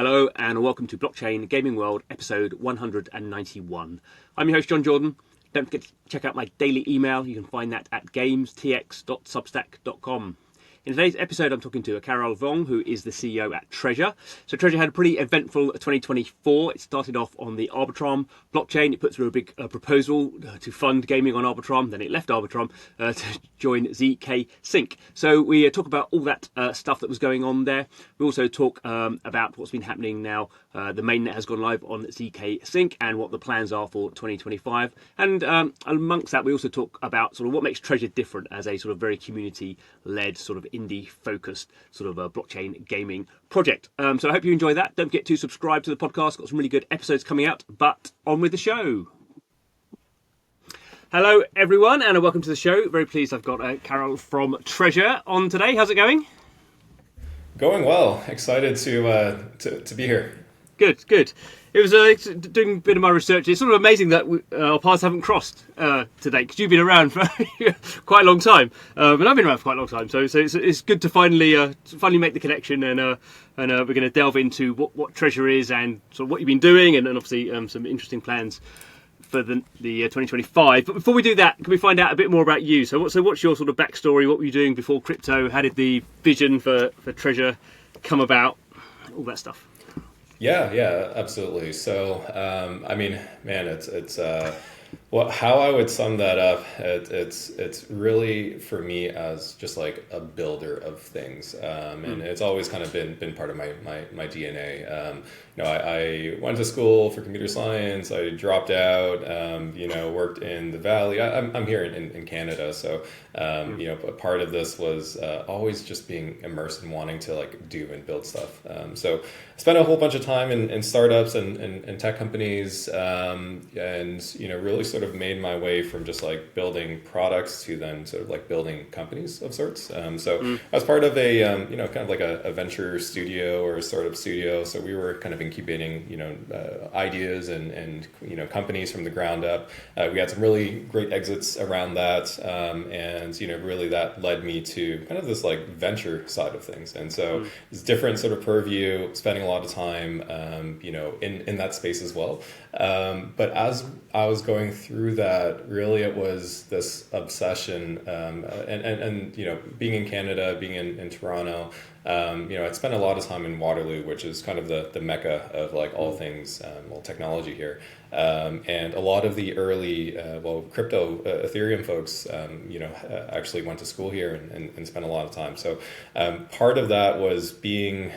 Hello and welcome to Blockchain Gaming World episode 191. I'm your host John Jordan. Don't forget to check out my daily email. You can find that at gamestx.substack.com. In today's episode, I'm talking to Carol Vong, who is the CEO at Treasure. So Treasure had a pretty eventful 2024. It started off on the Arbitrum blockchain. It put through a big proposal to fund gaming on Arbitrum. Then it left Arbitrum to join ZKsync. So we talk about all that stuff that was going on there. We also talk about what's been happening now. The mainnet has gone live on ZKsync and what the plans are for 2025. And amongst that, we also talk about sort of what makes Treasure different as a sort of very community-led sort of indie-focused sort of a blockchain gaming project. So I hope you enjoy that. Don't forget to subscribe to the podcast. Got some really good episodes coming out. But on with the show. Hello, everyone, and welcome to the show. Very pleased I've got Carol from Treasure on today. How's it going? Going well. Excited to be here. Good. It was doing a bit of my research. It's sort of amazing that our paths haven't crossed today, because you've been around for quite a long time, and I've been around for quite a long time. So it's good to finally make the connection, and we're going to delve into what Treasure is and sort of what you've been doing, and obviously some interesting plans for the 2025. But before we do that, can we find out a bit more about you? So what's your sort of backstory? What were you doing before crypto? How did the vision for Treasure come about? All that stuff. Yeah, absolutely. So, I mean, man, it's how I would sum that up. It's really for me as just like a builder of things, and it's always kind of been part of my DNA. I went to school for computer science. I dropped out. Worked in the Valley. I'm here in Canada, so a part of this was always just being immersed in wanting to like do and build stuff. So I spent a whole bunch of time in startups and tech companies, and really sort of made my way from just like building products to then sort of like building companies of sorts. I was part of a kind of like a venture studio or a startup studio. So we were kind of incubating ideas and companies from the ground up. We had some really great exits around that, and really that led me to kind of this like venture side of things. And so it's different sort of purview, spending a lot of time in that space as well. But as I was going through that, really it was this obsession, and being in Canada, being in Toronto, I'd spent a lot of time in Waterloo, which is kind of the mecca of like all things technology here. And a lot of the early, crypto, Ethereum folks, actually went to school here and spent a lot of time. So part of that was being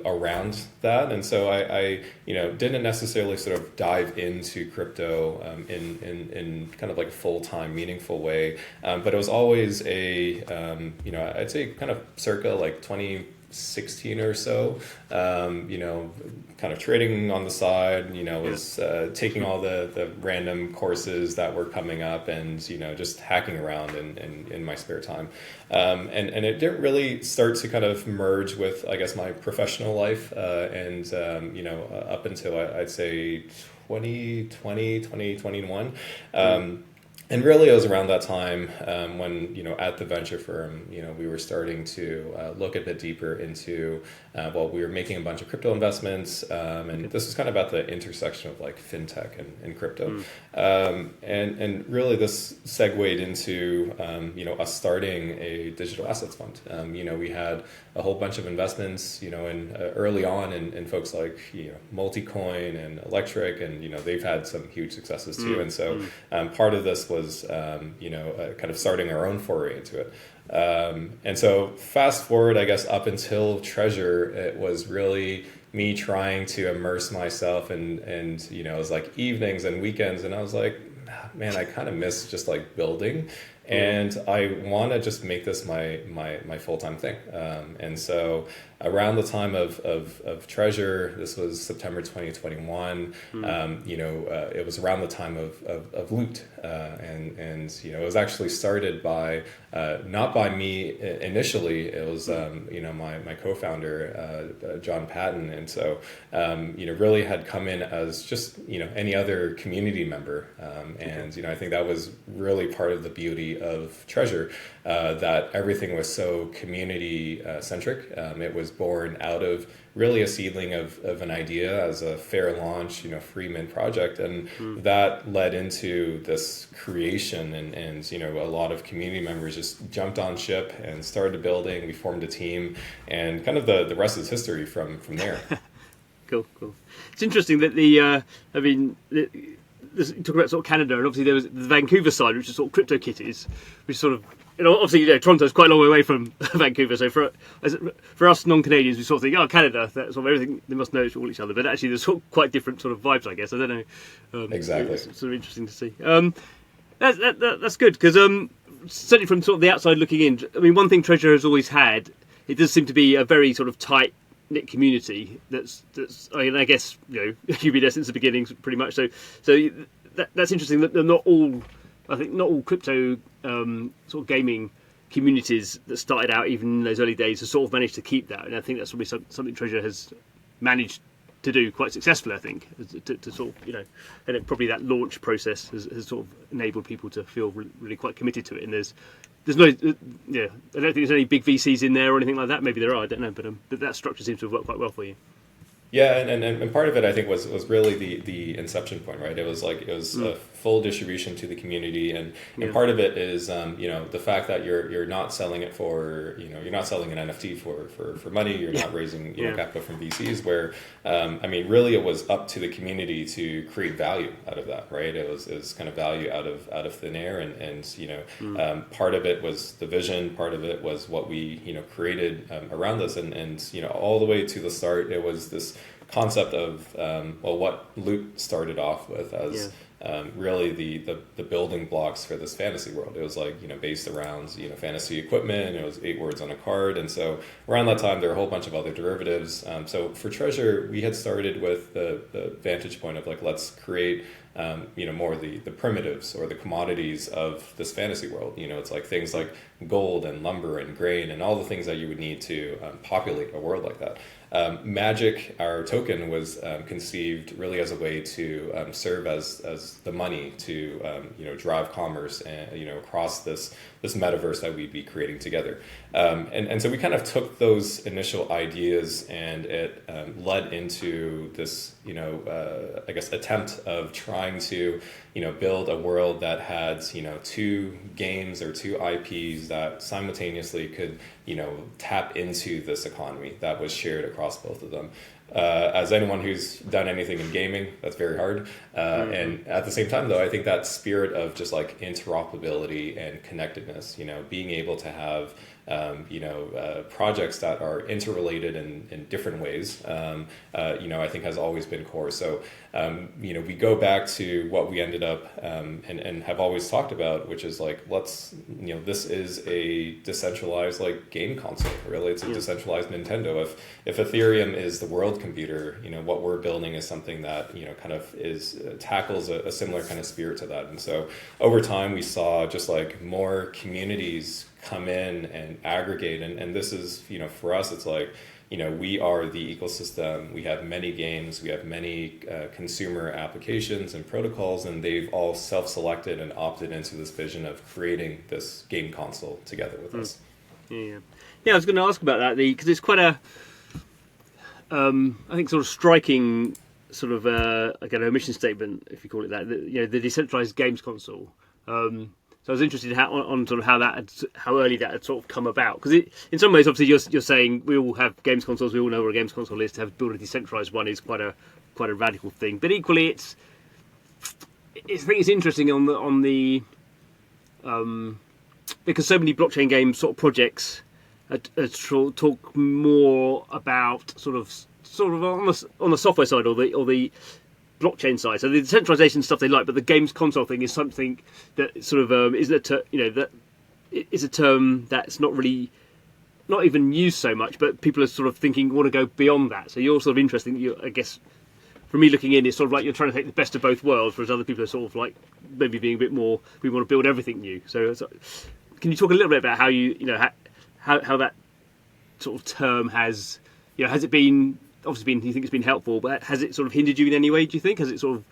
around that. And so I didn't necessarily sort of dive into crypto in kind of like a full-time, meaningful way. But it was always I'd say kind of circa like 2016 or so, kind of trading on the side, was taking all the random courses that were coming up and, just hacking around in my spare time. And it didn't really start to kind of merge with, I guess, my professional life. Up until I'd say 2020, 2021. And really, it was around that time when, at the venture firm, we were starting to look a bit deeper into, we were making a bunch of crypto investments. And this was kind of at the intersection of like fintech and crypto. And really this segued into, us starting a digital assets fund. We had a whole bunch of investments, early on in folks like, Multicoin and Electric, and, they've had some huge successes too. And so part of this was, kind of starting our own foray into it. And so fast forward, I guess, up until Treasure, it was really me trying to immerse myself and it was like evenings and weekends. And I was like, man, I kind of miss just like building. And I want to just make this my full-time thing. And so around the time of Treasure, this was September 2021, it was around the time of Loot. And it was actually started by, not by me initially, it was, my co-founder, John Patton. And so, really had come in as just, any other community member. And I think that was really part of the beauty of Treasure, that everything was so community centric. It was born out of really a seedling of an idea as a fair launch, free mint project, and that led into this creation, and a lot of community members just jumped on ship and started building. We formed a team, and kind of the rest is history from there. Cool. It's interesting that talk about sort of Canada, and obviously there was the Vancouver side, which is sort of CryptoKitties, which sort of, obviously Toronto's quite a long way away from Vancouver, so for us non-Canadians, we sort of think, oh, Canada, that's sort of everything, they must know all each other, but actually there's sort of quite different sort of vibes, I guess. I don't know. Exactly. It's sort of interesting to see. That's good, because certainly from sort of the outside looking in, one thing Treasure has always had, it does seem to be a very sort of tight knit community that's I guess you've been there since the beginning pretty much, so that's interesting that not all crypto sort of gaming communities that started out even in those early days have sort of managed to keep that, and I think that's probably something Treasure has managed to do quite successfully, I think, to sort of, and it, probably that launch process has sort of enabled people to feel really quite committed to it, and there's no, I don't think there's any big VCs in there or anything like that. Maybe there are, I don't know, but that structure seems to have worked quite well for you. Yeah, and part of it I think was really the inception point, right? It was a full distribution to the community, and part of it is the fact that you're not selling it for you're not selling an NFT for money, you're not raising capital from VCs, where really it was up to the community to create value out of that, right? It was kind of value out of thin air, and part of it was the vision, part of it was what we created around this, and all the way to the start it was this concept of what Loot started off with as really the building blocks for this fantasy world. It was based around fantasy equipment. It was 8 words on a card, and so around that time there were a whole bunch of other derivatives. So for Treasure, we had started with the vantage point of let's create more the primitives or the commodities of this fantasy world. It's things like gold and lumber and grain and all the things that you would need to populate a world like that. Magic, our token, was conceived really as a way to serve as the money to drive commerce and across this metaverse that we'd be creating together. And so we kind of took those initial ideas, and it led into this I guess attempt of trying to build a world that had 2 games or 2 IPs that simultaneously could tap into this economy that was shared across both of them. As anyone who's done anything in gaming, that's very hard. And at the same time, though, I think that spirit of just interoperability and connectedness, being able to have projects that are interrelated in different ways, I think has always been core. So, we go back to what we ended up and have always talked about, which is let's, this is a decentralized game console. Really, it's a decentralized Nintendo. If Ethereum is the world computer, what we're building is something that kind of tackles a similar kind of spirit to that. And so over time, we saw just more communities come in and aggregate, and this is for us, it's we are the ecosystem. We have many games, we have many consumer applications and protocols, and they've all self-selected and opted into this vision of creating this game console together with us. I was going to ask about that, because it's quite a I think sort of striking sort of a mission statement, if you call it that, the decentralized games console. So I was interested in how early that had sort of come about, because in some ways, obviously, you're saying we all have games consoles. We all know what a games console is. To have build a decentralized one is quite a radical thing. But equally, I think it's interesting on the because so many blockchain game sort of projects talk more about sort of on the software side or the blockchain side. So the decentralization stuff they like, but the games console thing is something that sort of that is a term that's not even used so much, but people are sort of want to go beyond that. So you're sort of interesting. I guess from me looking in, it's sort of you're trying to take the best of both worlds, whereas other people are sort of maybe being a bit more, we want to build everything new. So can you talk a little bit about how how that sort of term has it been? Obviously, you think it's been helpful, but has it sort of hindered you in any way? Do you think? Has it sort of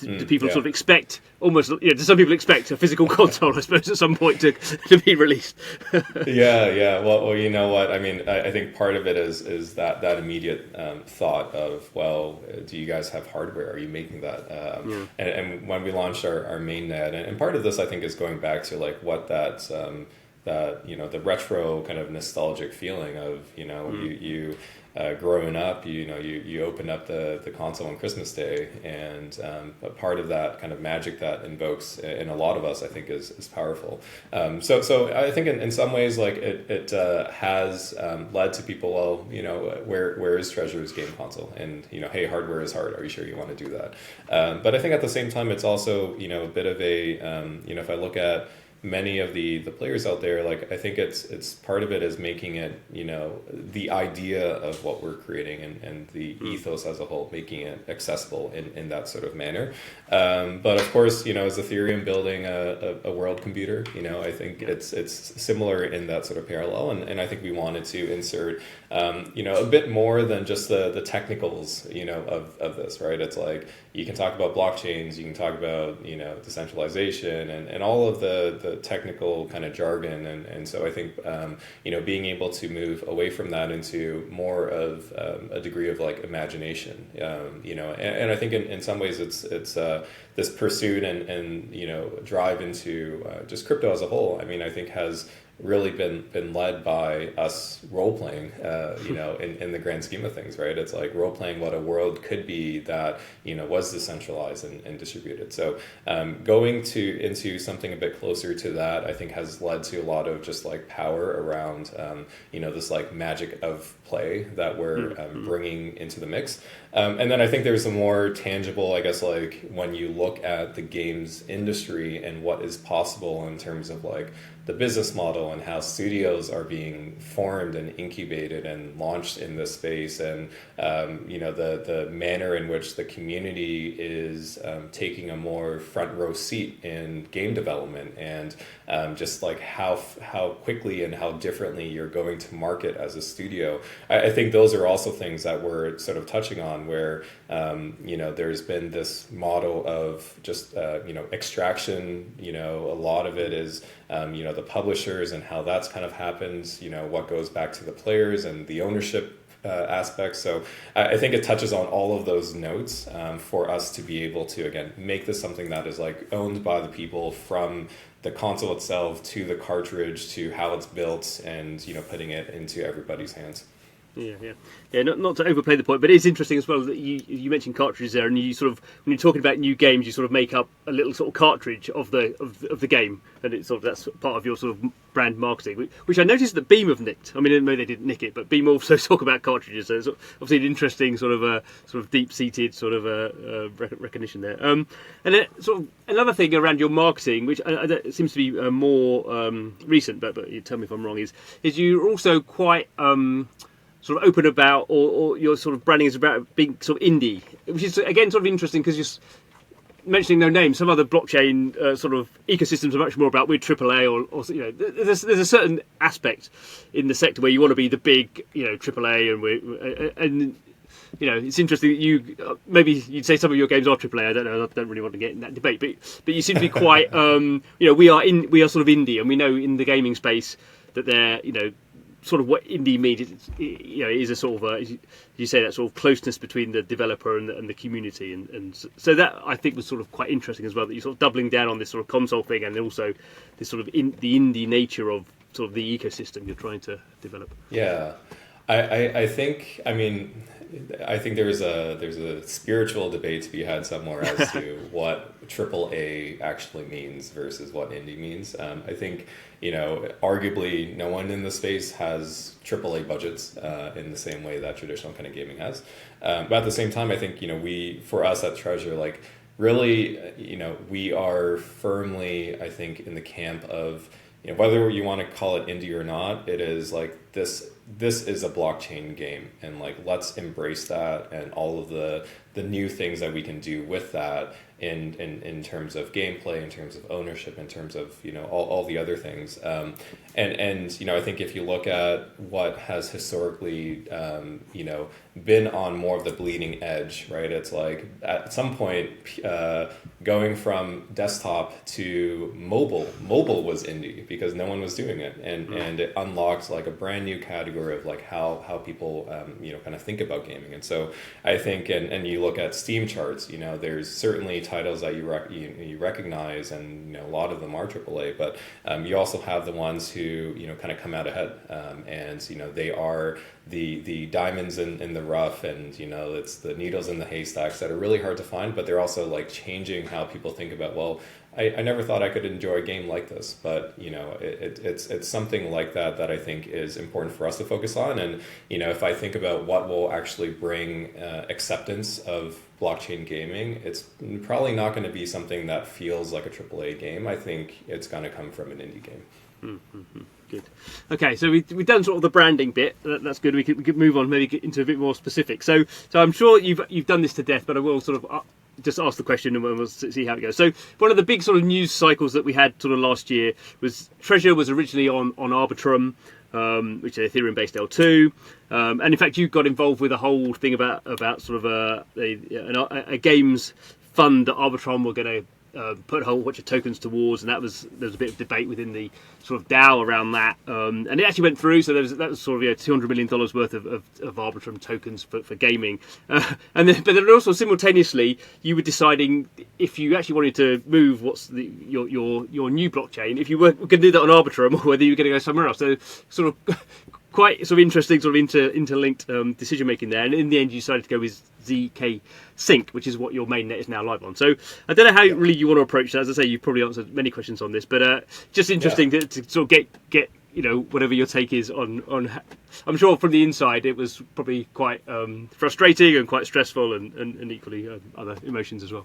do people sort of expect almost? Do some people expect a physical console, I suppose, at some point to be released? Yeah. Well, you know what? I mean, I think part of it is that immediate thought of, well, do you guys have hardware? Are you making that? And when we launched our mainnet, and part of this I think is going back to like what that the retro kind of nostalgic feeling of you growing up, you open up the console on Christmas Day, and a part of that kind of magic that invokes in a lot of us, I think, is powerful. So I think in some ways, like it has led to people, well, where is Treasure's game console? And hey, hardware is hard. Are you sure you want to do that? But I think at the same time, it's also a bit of a if I look at many of the players out there, like I think it's part of it is making it the idea of what we're creating and the ethos as a whole, making it accessible in that sort of manner. But of course, is Ethereum building a world computer? I think it's similar in that sort of parallel, and I think we wanted to insert a bit more than just the technicals of this, right? It's like you can talk about blockchains, you can talk about decentralization and all of the technical kind of jargon, and so I think being able to move away from that into more of a degree of like imagination, and I think in some ways it's this pursuit and drive into just crypto as a whole. I mean, I think has really been led by us role playing, in the grand scheme of things, right? It's like role playing what a world could be that was decentralized and distributed. So going into something a bit closer to that, I think has led to a lot of just like power around this like magic of play that we're bringing into the mix. And then I think there's a more tangible, I guess, like when you look at the games industry and what is possible in terms of like the business model and how studios are being formed and incubated and launched in this space, and the manner in which the community is taking a more front row seat in game development, and just like how quickly and how differently you're going to market as a studio. I think those are also things that we're sort of touching on, where there's been this model of just extraction. A lot of it is the publishers and how that's kind of happens. What goes back to the players and the ownership aspects. So I think it touches on all of those notes for us to be able to, again, make this something that is like owned by the people, from the console itself to the cartridge to how it's built, and putting it into everybody's hands. Yeah. Not to overplay the point, but it's interesting as well that you mentioned cartridges there, and you sort of, when you're talking about new games, you sort of make up a little sort of cartridge of the game, and it's sort of that's part of your sort of brand marketing, which I noticed that Beam have nicked. I mean, maybe they didn't nick it, but Beam also talk about cartridges. So it's obviously an interesting sort of deep-seated sort of recognition there. And then sort of another thing around your marketing, which seems to be more recent, but you tell me if I'm wrong, is you're also quite sort of open about, or your sort of branding is about being sort of indie, which is again sort of interesting, because you're mentioning no names. Some other blockchain sort of ecosystems are much more about we're AAA, or there's a certain aspect in the sector where you want to be the big AAA, and it's interesting that you maybe you'd say some of your games are AAA. I don't know. I don't really want to get in that debate, but you seem to be quite we are sort of indie, and we know in the gaming space that they're sort of what indie means is a sort of you say that sort of closeness between the developer and the community, and so that I think was sort of quite interesting as well, that you're sort of doubling down on this sort of console thing, and also this sort of the indie nature of sort of the ecosystem you're trying to develop. Yeah, I think there's a spiritual debate to be had somewhere as to what AAA actually means versus what indie means. I think arguably no one in the space has AAA budgets in the same way that traditional kind of gaming has. But at the same time, I think for us at Treasure, like really we are firmly, I think, in the camp of whether you want to call it indie or not, it is like this this is a blockchain game, and like let's embrace that and all of the new things that we can do with that in terms of gameplay, in terms of ownership, in terms of all the other things. And I think if you look at what has historically been on more of the bleeding edge, right? It's like at some point going from desktop to mobile was indie because no one was doing it, and it unlocked like a brand new category of like how people kind of think about gaming. And so I think and you look at Steam charts, there's certainly titles that you recognize, and a lot of them are AAA, but you also have the ones who kind of come out ahead, and they are the diamonds in the rough, and it's the needles in the haystacks that are really hard to find, but they're also like changing how people think about, well, I never thought I could enjoy a game like this, but it's something like that I think is important for us to focus on. And if I think about what will actually bring acceptance of blockchain gaming, it's probably not going to be something that feels like a AAA game. I think it's going to come from an indie game. Mm-hmm. Good. Okay, so we've done sort of the branding bit. That's good. We could move on, maybe get into a bit more specific. So I'm sure you've done this to death, but I will sort of just ask the question and we'll see how it goes. So one of the big sort of news cycles that we had sort of last year was Treasure was originally on Arbitrum, which is Ethereum-based L2, and in fact you got involved with a whole thing about sort of a games fund that Arbitrum were going to put a whole bunch of tokens towards, and there was a bit of debate within the sort of DAO around that, and it actually went through. So that was sort of $200 million worth of Arbitrum tokens for gaming, but then also simultaneously you were deciding if you actually wanted to move your new blockchain, if you were going to do that on Arbitrum, or whether you were going to go somewhere else. So sort of quite sort of interesting sort of interlinked decision making there, and in the end you decided to go with ZKsync, which is what your mainnet is now live on. So I don't know how really you want to approach that. As I say, you've probably answered many questions on this, but just interesting to sort of get whatever your take is on. I'm sure from the inside it was probably quite frustrating and quite stressful, and equally other emotions as well.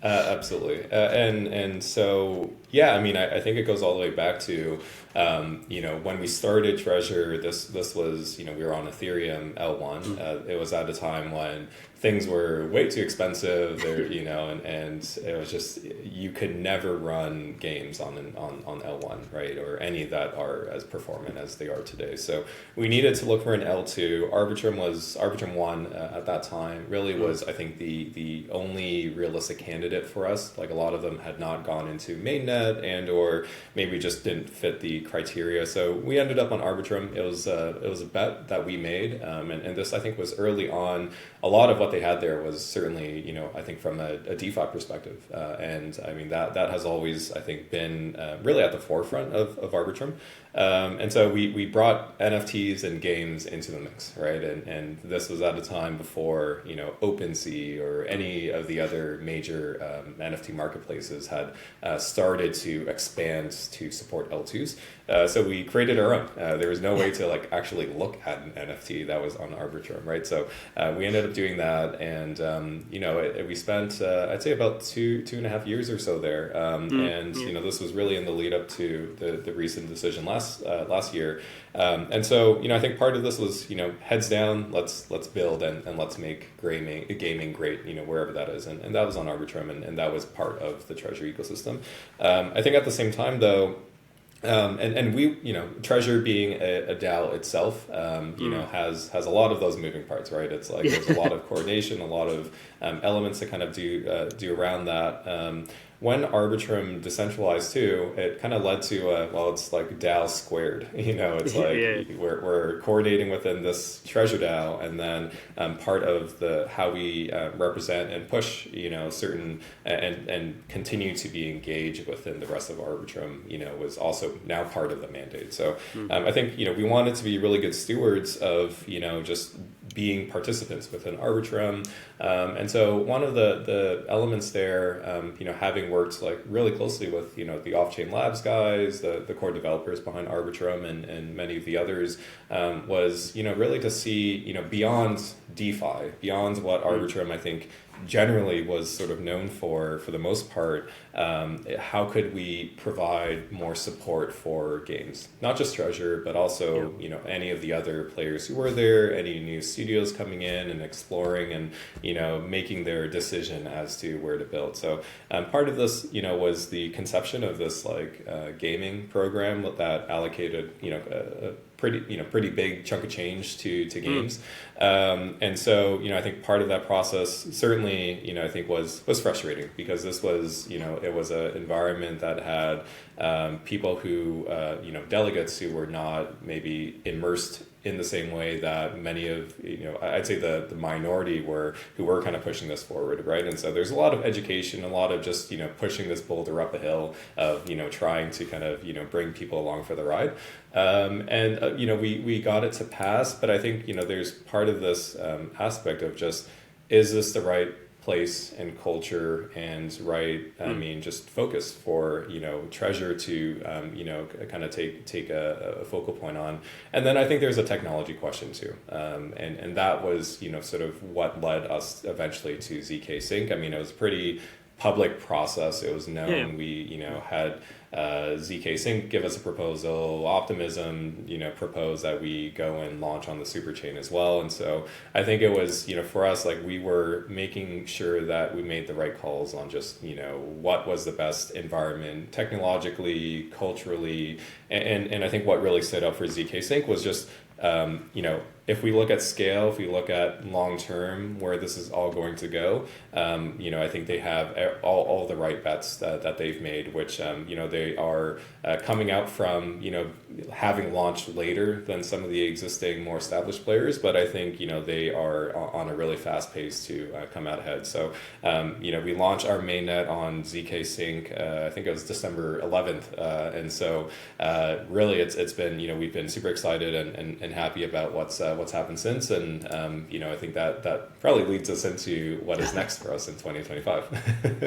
Absolutely, and so yeah, I mean, I think it goes all the way back to when we started Treasure. This was we were on Ethereum L1. It was at a time when things were way too expensive there, and it was just, you could never run games on L1, right? Or any that are as performant as they are today. So we needed to look for an L2. Arbitrum 1 at that time really was, I think, the only realistic candidate for us. Like a lot of them had not gone into mainnet and or maybe just didn't fit the criteria. So we ended up on Arbitrum. It was a bet that we made, and this, I think, was early on. A lot of what they had there was certainly, I think from a DeFi perspective. And I mean, that has always, I think, been really at the forefront of Arbitrum. And so we brought NFTs and games into the mix, right? And this was at a time before, OpenSea or any of the other major NFT marketplaces had started to expand to support L2s. So we created our own. There was no way to actually look at an NFT that was on Arbitrum, right? So we ended up doing that, and we spent I'd say about two and a half years or so there, and this was really in the lead up to the recent decision last year, and so I think part of this was heads down, let's build and let's make gaming great, wherever that is, and that was on Arbitrum, and that was part of the Treasure ecosystem. I think at the same time though. And we, Treasure being a DAO itself, has a lot of those moving parts, right? It's like there's a lot of coordination, a lot of elements to kind of do around that. When Arbitrum decentralized too, it kind of led to it's like DAO squared. It's like we're coordinating within this Treasure DAO, and then part of how we represent and push certain and continue to be engaged within the rest of Arbitrum was also now part of the mandate. So I think we wanted to be really good stewards of just being participants within Arbitrum, and so one of the elements there, having worked really closely with the Off-Chain Labs guys, the core developers behind Arbitrum, and many of the others, was really to see beyond DeFi, beyond what Arbitrum I think generally was sort of known for the most part, how could we provide more support for games, not just Treasure, but also any of the other players who were there, any new studios coming in and exploring and making their decision as to where to build. So part of this was the conception of this gaming program that allocated a pretty big chunk of change to games. And so I think part of that process certainly I think was frustrating, because this was it was an environment that had people who delegates who were not maybe immersed in the same way that many of I'd say the minority who were kind of pushing this forward, right? And so there's a lot of education, a lot of just pushing this boulder up a hill of trying to kind of bring people along for the ride. We got it to pass, but I think there's part of this aspect of just, is this the right place and culture and right just focus for Treasure to kind of take a focal point on. And then I think there's a technology question too, and that was sort of what led us eventually to ZKsync. I mean, it was a pretty public process. It was known. We had ZKsync give us a proposal. Optimism proposed that we go and launch on the super chain as well. And so I think it was for us, we were making sure that we made the right calls on just what was the best environment technologically, culturally, and I think what really stood out for ZKsync was just if we look at scale, if we look at long term where this is all going to go, I think they have all the right bets that they've made, which they are coming out from having launched later than some of the existing more established players, but I think they are on a really fast pace to come out ahead. So we launched our mainnet on ZKsync, I think it was December 11th, and so really it's been we've been super excited and happy about what's happened since, and I think that probably leads us into what is next for us in 2025.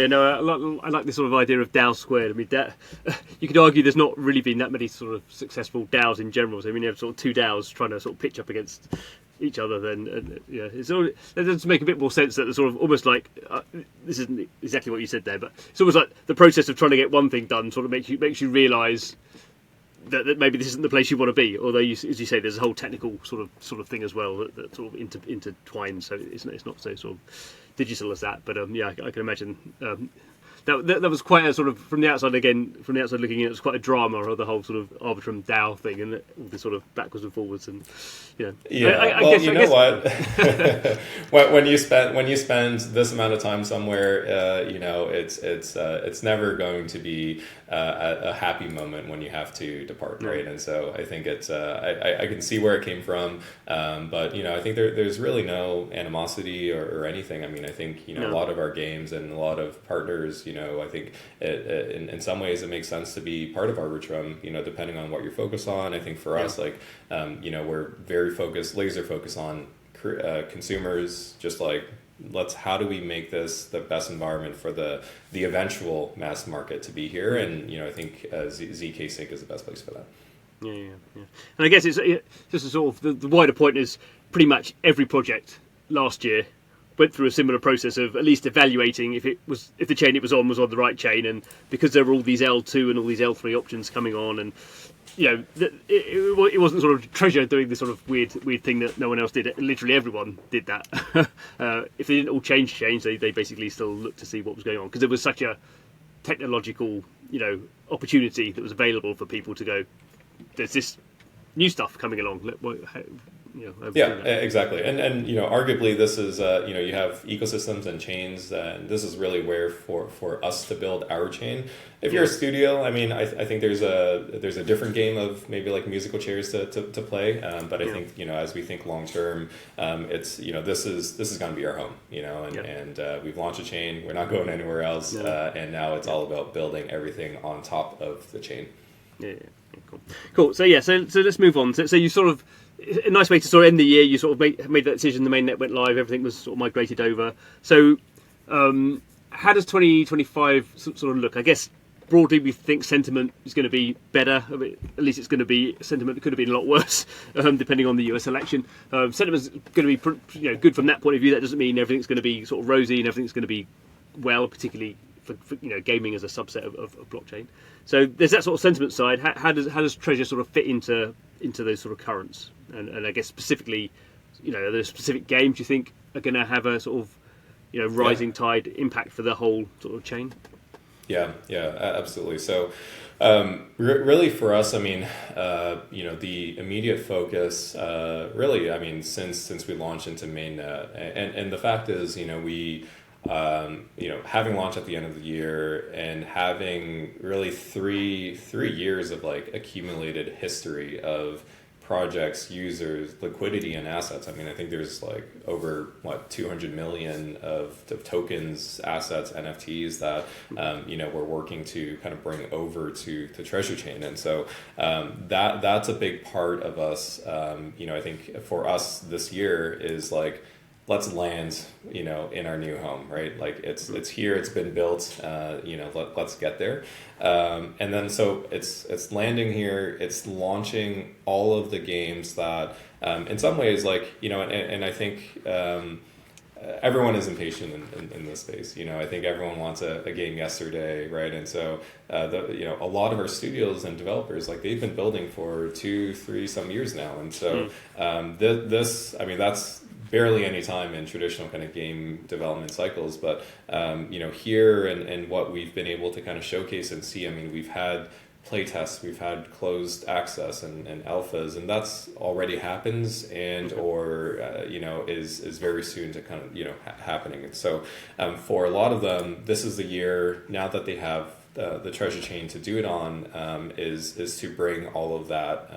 No, I like this sort of idea of DAO squared. I mean, you could argue there's not really been that many sort of successful DAOs in general. So I mean, you have sort of two DAOs trying to sort of pitch up against each other. It does make a bit more sense that the sort of almost like this isn't exactly what you said there, but it's almost like the process of trying to get one thing done sort of makes you realise that maybe this isn't the place you want to be, although as you say, there's a whole technical sort of thing as well that sort of intertwines, so it's not so sort of digital as that. But I can imagine that was quite a sort of from the outside looking in, it was quite a drama of the whole sort of Arbitrum DAO thing and all this sort of backwards and forwards and I guess what when you spend this amount of time somewhere, it's never going to be a happy moment when you have to depart, right? And so I think it's I can see where it came from, but I think there's really no animosity or anything. I mean, I think a lot of our games and a lot of partners, I think in some ways it makes sense to be part of Arbitrum, depending on what you're focused on. I think for us, we're very laser focused on consumers, just how do we make this the best environment for the eventual mass market to be here, and I think ZKsync is the best place for that. And I guess it's just a sort of the wider point is pretty much every project last year went through a similar process of at least evaluating if the chain it was on the right chain, and because there were all these L2 and all these L3 options coming on, and it wasn't sort of Treasure doing this sort of weird thing that no one else did. Literally everyone did that. If they didn't all change chains, they basically still looked to see what was going on, because there was such a technological opportunity that was available for people to go, there's this new stuff coming along. Exactly. And arguably this is you have ecosystems and chains, and this is really where for us to build our chain. If you're a studio, I mean, I think there's a different game of maybe like musical chairs to play, but I think as we think long term, it's this is going to be our home, and we've launched a chain, we're not going anywhere else, and now it's all about building everything on top of the chain. Cool. So let's move on. So you sort of, a nice way to sort of end the year, you sort of made that decision, the mainnet went live, everything was sort of migrated over. So how does 2025 sort of look? I guess broadly we think sentiment is going to be better. I mean, at least it's going to be sentiment that could have been a lot worse, depending on the US election. Sentiment's going to be good from that point of view. That doesn't mean everything's going to be sort of rosy and everything's going to be well, particularly for gaming as a subset of blockchain. So there's that sort of sentiment side. How does Treasure sort of fit into those sort of currents? And I guess specifically, are there specific games you think are going to have a sort of rising tide impact for the whole sort of chain? Yeah, absolutely. So, really for us, I mean, the immediate focus, really, I mean, since we launched into mainnet, and the fact is, we, having launched at the end of the year and having really three years of like accumulated history of projects, users, liquidity, and assets. I mean, I think there's like over 200 million of tokens, assets, NFTs that we're working to kind of bring over to the Treasure Chain, and so that's a big part of us. I think for us this year is like, let's land, in our new home, right? Like it's here, it's been built, let's get there. And then so it's landing here, it's launching all of the games that, in some ways, like, and I think everyone is impatient in this space. I think everyone wants a game yesterday, right? And so, a lot of our studios and developers, like they've been building for 2-3 some years now. And so this, I mean, that's barely any time in traditional kind of game development cycles, but here and what we've been able to kind of showcase and see, I mean, we've had playtests, we've had closed access and alphas, and that's already happens and is very soon to kind of happening. And so for a lot of them, this is the year now that they have the Treasure Chain to do it on, is to bring all of that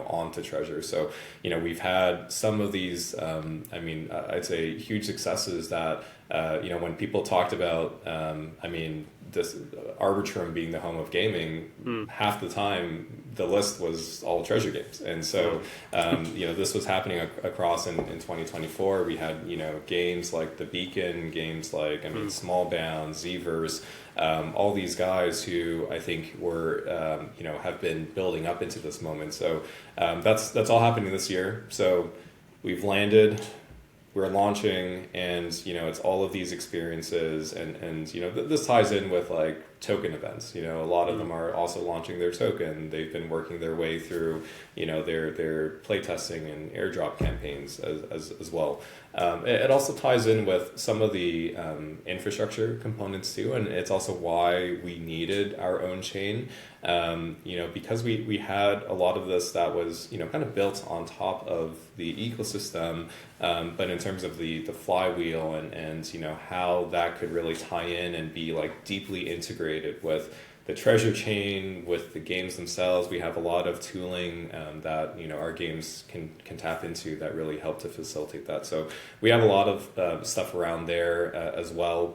onto Treasure. So we've had some of these I'd say huge successes that when people talked about this Arbitrum being the home of gaming, half the time the list was all Treasure games. And so this was happening across in 2024. We had games like The Beacon, games like Smallbound, Zverse, all these guys who I think were have been building up into this moment. So that's all happening this year. So we've landed, we're launching, and it's all of these experiences, and this ties in with like token events. A lot of them are also launching their token. They've been working their way through their playtesting and airdrop campaigns as well. It also ties in with some of the infrastructure components too, and it's also why we needed our own chain. Because we had a lot of this that was kind of built on top of the ecosystem, but in terms of the flywheel and how that could really tie in and be like deeply integrated with the Treasure Chain, with the games themselves. We have a lot of tooling that our games can tap into that really help to facilitate that. So we have a lot of stuff around there as well.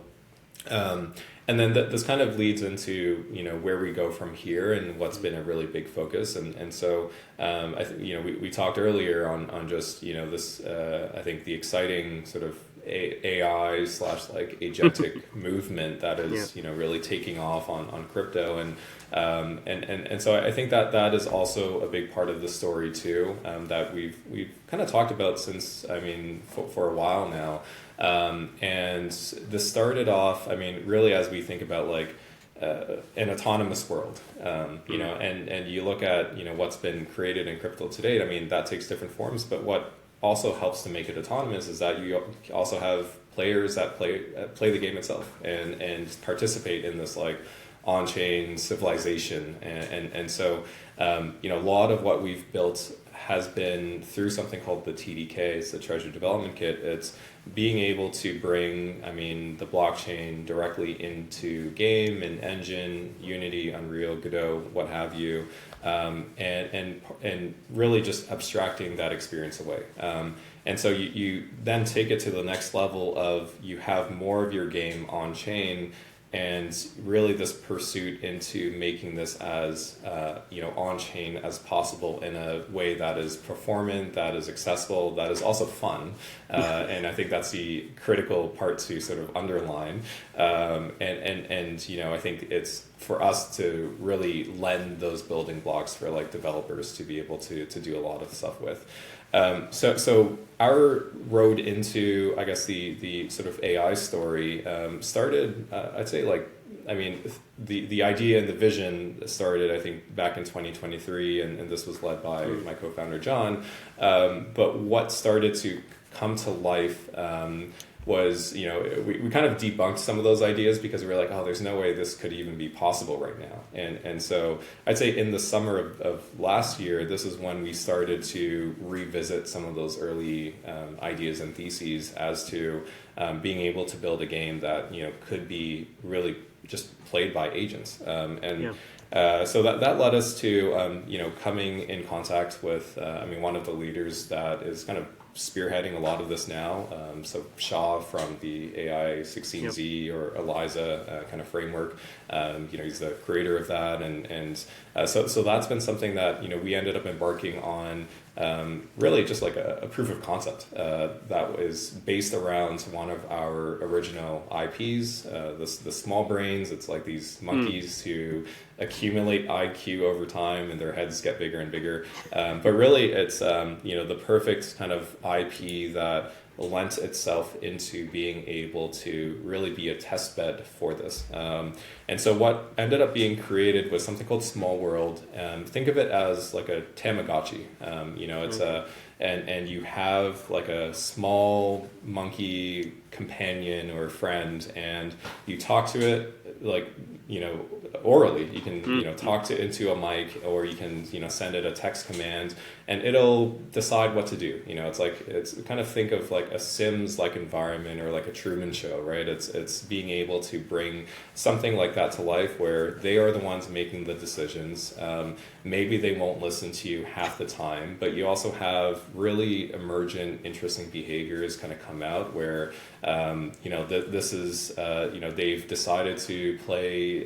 And then this kind of leads into where we go from here and what's been a really big focus. And so I think we talked earlier on just this I think the exciting sort of AI / like agentic movement that is really taking off on crypto, and so I think that is also a big part of the story too, that we've kind of talked about since for a while now. And this started off, really as we think about like an autonomous world, and you look at what's been created in crypto to date. That takes different forms, but what also helps to make it autonomous is that you also have players that play the game itself and participate in this like on-chain civilization, and so a lot of what we've built has been through something called the TDK, it's the Treasure Development Kit. It's being able to bring the blockchain directly into game and engine, Unity, Unreal, Godot, what have you, and really just abstracting that experience away. And so you then take it to the next level of you have more of your game on chain, and really this pursuit into making this as on chain as possible in a way that is performant, that is accessible, that is also fun, and I think that's the critical part to sort of underline. And I think it's for us to really lend those building blocks for like developers to be able to do a lot of stuff with. So our road into, I guess, the sort of AI story started, I'd say like, I mean, the idea and the vision started, I think, back in 2023, and this was led by my co-founder, John. But what started to come to life was, you know, we kind of debunked some of those ideas because we were like, oh, there's no way this could even be possible right now. And so I'd say in the summer of last year, this is when we started to revisit some of those early ideas and theses as to being able to build a game that, you know, could be really just played by agents. So that led us to, you know, coming in contact with, I mean, one of the leaders that is kind of spearheading a lot of this now. So Shaw from the AI 16Z or ELIZA kind of framework, you know, he's the creator of that. So that's been something that, you know, we ended up embarking on, really just like a proof of concept that was based around one of our original IPs, the small brains. It's like these monkeys who accumulate IQ over time and their heads get bigger and bigger. But really it's, you know, the perfect kind of IP that lent itself into being able to really be a test bed for this. And so what ended up being created was something called Small World. Think of it as like a Tamagotchi. You know, it's and you have like a small monkey companion or friend, and you talk to it like, you know, orally. You can, you know, talk to into a mic, or you can, you know, send it a text command, and it'll decide what to do. You know, it's kind of think of like a Sims like environment or like a Truman Show, right? It's being able to bring something like that to life where they are the ones making the decisions. Maybe they won't listen to you half the time, but you also have really emergent, interesting behaviors kind of come out where, you know, this is, you know, they've decided to play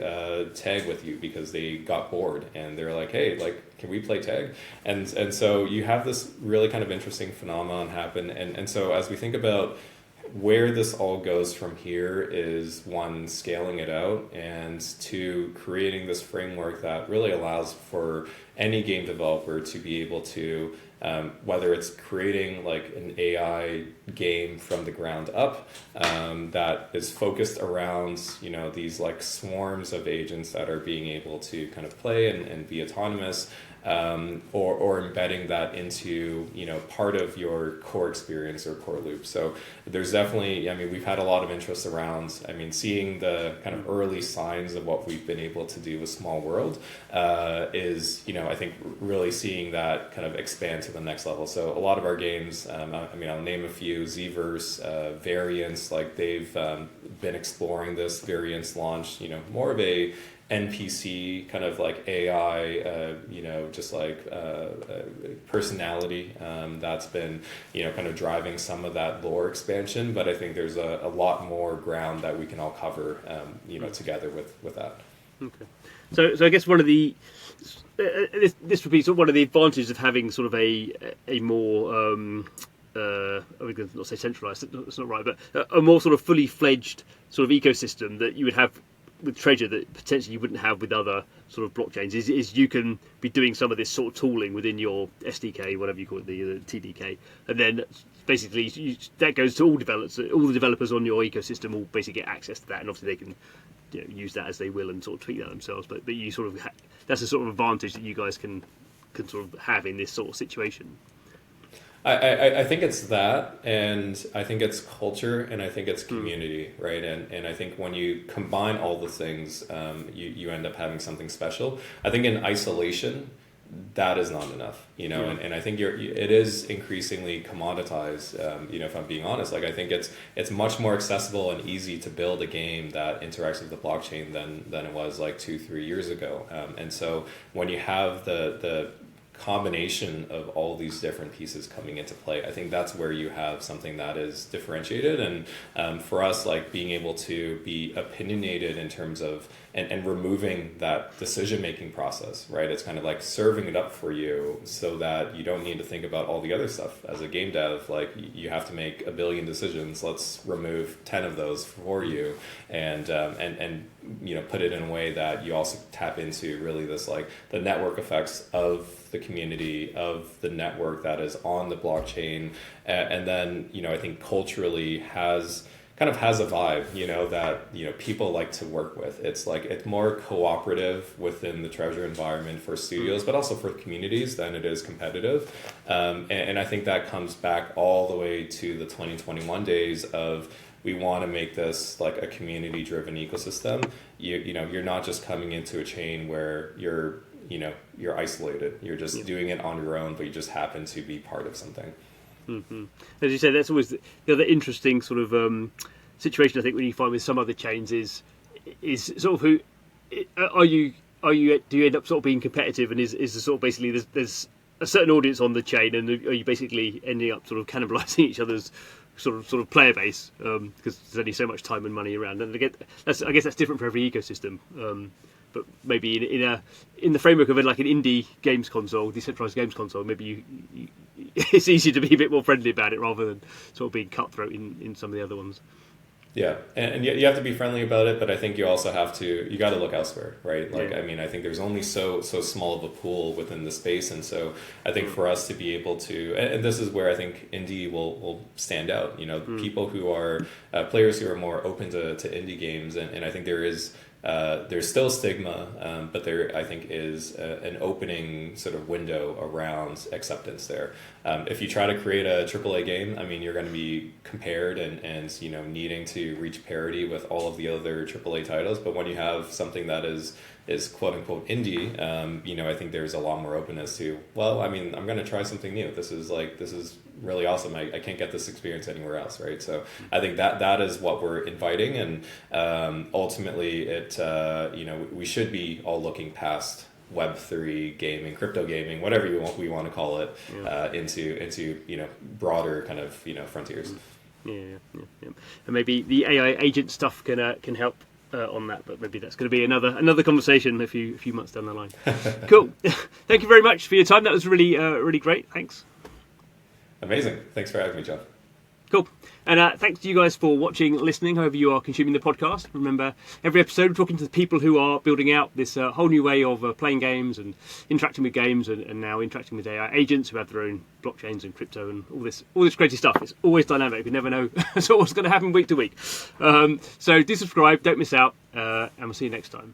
tag with you because they got bored and they're like, hey, like, can we play tag? And so you have this really kind of interesting phenomenon happen. And so as we think about where this all goes from here is, one, scaling it out, and two, creating this framework that really allows for any game developer to be able to, whether it's creating like an AI game from the ground up that is focused around, you know, these like swarms of agents that are being able to kind of play and be autonomous, or embedding that into, you know, part of your core experience or core loop. So there's definitely, I mean, we've had a lot of interest around, I mean, seeing the kind of early signs of what we've been able to do with Small World is, you know, I think really seeing that kind of expand to the next level. So a lot of our games, I mean, I'll name a few, Zverse, Variants, like they've been exploring this. Variants launched, you know, more of a NPC kind of like AI, you know, just like personality that's been, you know, kind of driving some of that lore expansion. But I think there's a lot more ground that we can all cover, you know, together with that. Okay. So I guess one of the this would be sort of one of the advantages of having sort of a more I would not say centralized, that's not right, but a more sort of fully fledged sort of ecosystem that you would have with Treasure that potentially you wouldn't have with other sort of blockchains is you can be doing some of this sort of tooling within your SDK, whatever you call it, the TDK, and then basically that goes to all the developers on your ecosystem will basically get access to that, and obviously they can, you know, use that as they will and sort of tweak that themselves. But you sort of that's a sort of advantage that you guys can sort of have in this sort of situation. I think it's that, and I think it's culture, and I think it's community, right? And I think when you combine all the things, you end up having something special. I think in isolation, that is not enough, you know, and I think it is increasingly commoditized, you know, if I'm being honest. Like, I think it's much more accessible and easy to build a game that interacts with the blockchain than it was like 2-3 years ago. And so when you have the combination of all these different pieces coming into play, I think that's where you have something that is differentiated. And for us, like being able to be opinionated in terms of and removing that decision-making process, right? It's kind of like serving it up for you so that you don't need to think about all the other stuff. As a game dev, like you have to make 1 billion decisions. Let's remove 10 of those for you and put it in a way that you also tap into really this like the network effects of the community, of the network that is on the blockchain, and then I think culturally has a vibe, that people like to work with. It's like it's more cooperative within the Treasure environment for studios, but also for communities than it is competitive. And I think that comes back all the way to the 2021 days of we want to make this like a community-driven ecosystem. You're not just coming into a chain where you're isolated. You're just doing it on your own, but you just happen to be part of something. Mm-hmm. As you said, that's always the other interesting sort of situation. I think when you find with some other chains is sort of do you end up sort of being competitive, and is the sort of basically there's a certain audience on the chain, and are you basically ending up sort of cannibalizing each other's sort of player base because there's only so much time and money around, and again, I guess that's different for every ecosystem. But maybe in the framework of like an indie games console, decentralized games console, maybe it's easier to be a bit more friendly about it rather than sort of being cutthroat in some of the other ones. Yeah, and you have to be friendly about it, but I think you also you got to look elsewhere, right? Like, I mean, I think there's only so small of a pool within the space, and so I think for us to be able to, and this is where I think indie will stand out, people who are players who are more open to indie games, and I think there's still stigma, but there I think is an opening sort of window around acceptance there. If you try to create a AAA game, I mean, you're going to be compared and needing to reach parity with all of the other AAA titles. But when you have something that is quote unquote indie, I think there's a lot more openness to, well, I mean, I'm going to try something new. This is really awesome. I can't get this experience anywhere else, right? So I think that is what we're inviting, and ultimately it we should be all looking past Web3 gaming, crypto gaming, whatever we want to call it, into broader kind of frontiers. Yeah. And maybe the AI agent stuff can help on that, but maybe that's going to be another conversation a few months down the line. Cool. Thank you very much for your time. That was really really great. Thanks. Amazing. Thanks for having me, John. Cool. And thanks to you guys for watching, listening, however you are consuming the podcast. Remember, every episode we're talking to the people who are building out this whole new way of playing games and interacting with games, and now interacting with AI agents who have their own blockchains and crypto and all this crazy stuff. It's always dynamic. You never know what's going to happen week to week. So do subscribe, don't miss out, and we'll see you next time.